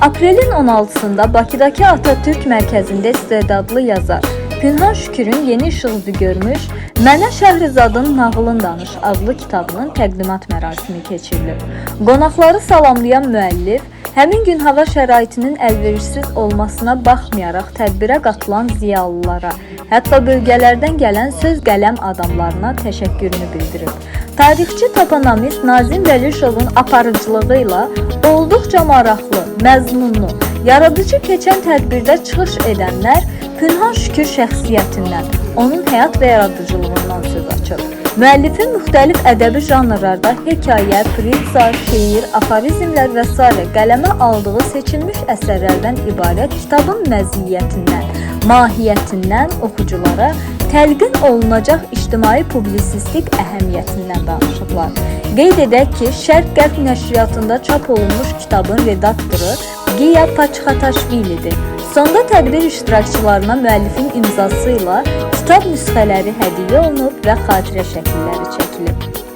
Aprelin 16-sında Bakıdakı Atatürk Mərkəzində istedadlı yazar Pünhan Şükürün yeni işığı görmüş Mənə Şəhrizadın Nağılın Danış adlı kitabının təqdimat mərasimi keçirilib. Qonaqları salamlayan müəllif, həmin gün hava şəraitinin əlverişsiz olmasına baxmayaraq tədbirə qatılan ziyalılara, hətta bölgələrdən gələn söz qələm adamlarına təşəkkürünü bildirib. Tarixçi toponomist Nazim Vəlişovun aparıcılığı ilə olduqca maraqlı, məzmunlu, yaradıcı keçən tədbirdə çıxış edənlər Pünhan Şükür şəxsiyyətindən, onun həyat və yaradıcılığından söz açır. Müəllifin müxtəlif ədəbi janrlarda hekayə, prizza, şeir, aforizmlər və s. qələmə aldığı seçilmiş əsərlərdən ibarət kitabın məziyyətindən, mahiyyətindən oxuculara təlqin olunacaq ictimai publisistik əhəmiyyətindən danışıblar. Qeyd edək ki, Şərq-Qərb nəşriyyatında çap olunmuş kitabın redaktoru Giya Paçxataşvilidir. Sonda tədbir iştirakçılarına müəllifin imzası ilə kitab nüsxələri hədiyyə olunub və xatirə şəkilləri çəkilib.